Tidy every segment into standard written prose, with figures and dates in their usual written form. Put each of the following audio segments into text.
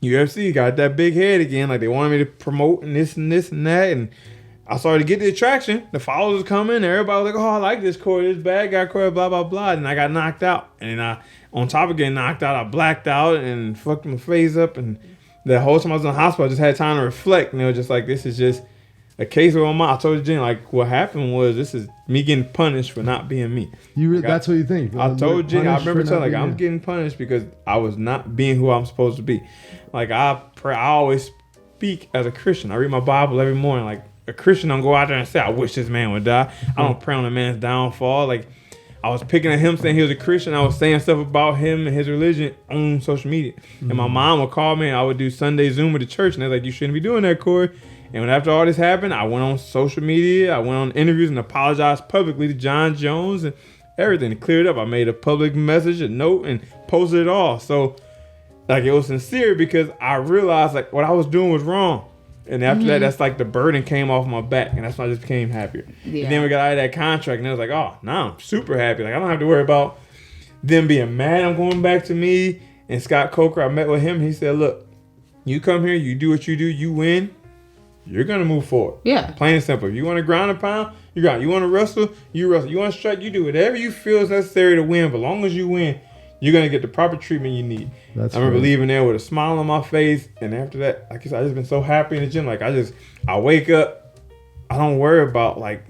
UFC got that big head again. Like, they wanted me to promote and this and this and that. And I started to get the attraction. The followers was coming. Everybody was like, oh, I like this Corey, this bad guy Corey, blah, blah, blah. And I got knocked out. And then on top of getting knocked out, I blacked out and fucked my face up. And the whole time I was in the hospital, I just had time to reflect. And it was just like, this is just a case of I told Jen, like, what happened was this is me getting punished for not being me. That's what you think? I told Jen, I remember telling, like, I'm getting punished because I was not being who I'm supposed to be. Like, I always speak as a Christian. I read my Bible every morning. Like, a Christian don't go out there and say, I wish this man would die. I don't pray on a man's downfall. Like, I was picking at him saying he was a Christian. I was saying stuff about him and his religion on social media. Mm-hmm. And my mom would call me and I would do Sunday Zoom with the church. And they're like, you shouldn't be doing that, Corey. And when after all this happened, I went on social media. I went on interviews and apologized publicly to John Jones and everything. It cleared up. I made a public message, a note, and posted it all. So, like, it was sincere because I realized, like, what I was doing was wrong. And after that, that's like the burden came off my back. And that's when I just became happier. Yeah. And then we got out of that contract. And I was like, oh, now I'm super happy. Like, I don't have to worry about them being mad I'm going back to me. And Scott Coker, I met with him. He said, look, you come here, you do what you do, you win. You're going to move forward. Yeah. Plain and simple. If you want to grind a pound, you grind. You want to wrestle, you wrestle. You want to strike, you do whatever you feel is necessary to win. But as long as you win, you're going to get the proper treatment you need. I remember leaving there with a smile on my face. And after that, like I said, I just been so happy in the gym. Like, I wake up, I don't worry about, like,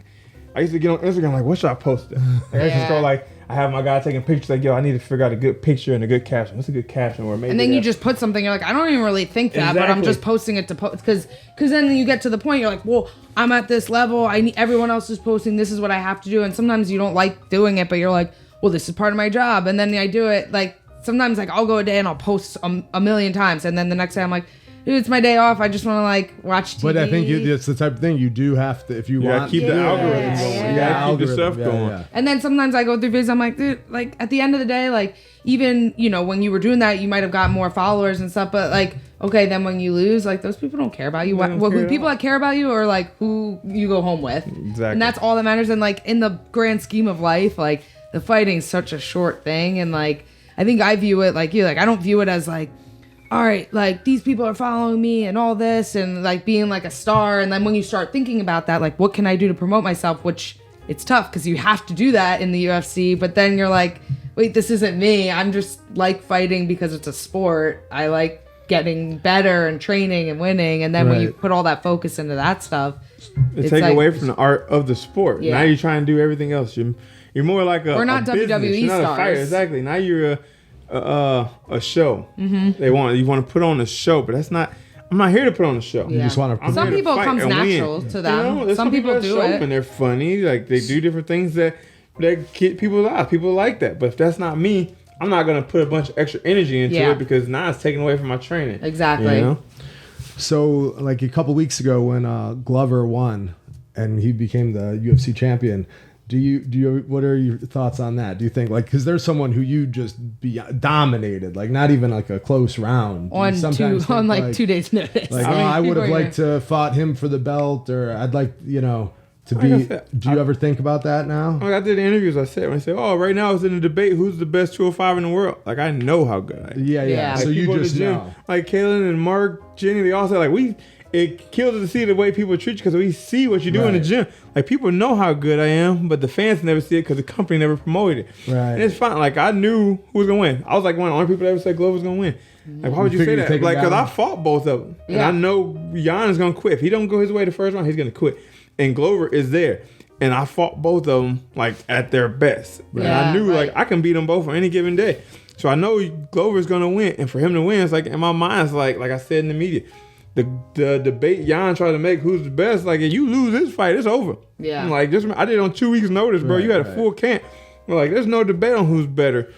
I used to get on Instagram, like, what should I post? Like, I used to go, like, I have my guy taking pictures, like, yo, I need to figure out a good picture and a good caption. What's a good caption? Or maybe and then you just put something, you're like, I don't even really think that, but I'm just posting it to post. Because then you get to the point, you're like, well, I'm at this level. Everyone else is posting. This is what I have to do. And sometimes you don't like doing it, but you're like, well, this is part of my job. And then I do it. Like, sometimes, like, I'll go a day and I'll post a million times. And then the next day I'm like, dude, it's my day off. I just want to, like, watch TV. But I think it's the type of thing you do have to, if you want. Keep the algorithm going. You gotta keep the stuff going. Yeah. And then sometimes I go through videos, I'm like, dude, like, at the end of the day, like, even, you know, when you were doing that, you might have got more followers and stuff. But, like, okay, then when you lose, like, those people don't care about you. Who people that care about you are, like, who you go home with. Exactly. And that's all that matters. And, like, in the grand scheme of life, like, the fighting's such a short thing. And, like, I think I view it like you. Like, I don't view it as, like, all right, like, these people are following me and all this and, like, being, like, a star. And then when you start thinking about that, like, what can I do to promote myself? Which, it's tough because you have to do that in the UFC. But then you're like, wait, this isn't me. I'm just like fighting because it's a sport. I like getting better and training and winning. And then when you put all that focus into that stuff, it's take away from the art of the sport. Yeah. Now you're trying to do everything else. You're more like a not a WWE you're not stars. A fighter. Exactly. Now you're a show. Mm-hmm. You want to put on a show, but that's not. I'm not here to put on a show. You just want to. Some people it comes natural to them. You know, some people do it, and they're funny. Like, they do different things that keep people's eyes. People like that. But if that's not me, I'm not gonna put a bunch of extra energy into it because now it's taking away from my training. Exactly. You know? So, like, a couple weeks ago when Glover won and he became the UFC champion. What are your thoughts on that? Do you think, like, because there's someone who you just dominated, like, not even like a close round on 2 days notice. Like, I would have liked to fought him for the belt, or I'd like, you know, to be. Do you ever think about that now? I did interviews. I said, oh, right now it's in a debate. Who's the best 205 in the world? Like, I know how good I am. Yeah. Like, so you just gym, know. Like Kaylin and Mark, Jenny, they all say, like, it kills us to see the way people treat you because we see what you do in the gym. Like, people know how good I am, but the fans never see it because the company never promoted it. Right. And it's fine. Like, I knew who was going to win. I was like one of the only people that ever said Glover was going to win. Like, why would you say that? Like, because I fought both of them. Yeah. And I know Jan is going to quit. If he don't go his way the first round, he's going to quit. And Glover is there. And I fought both of them, like, at their best. And I knew, like, I can beat them both on any given day. So I know Glover's going to win. And for him to win, it's like, in my mind, it's like I said in the media, the debate Jan tried to make who's the best, like, if you lose this fight, it's over. Yeah. I'm like, I did it on 2 weeks' notice, bro. You had a full camp. I'm like, there's no debate on who's better.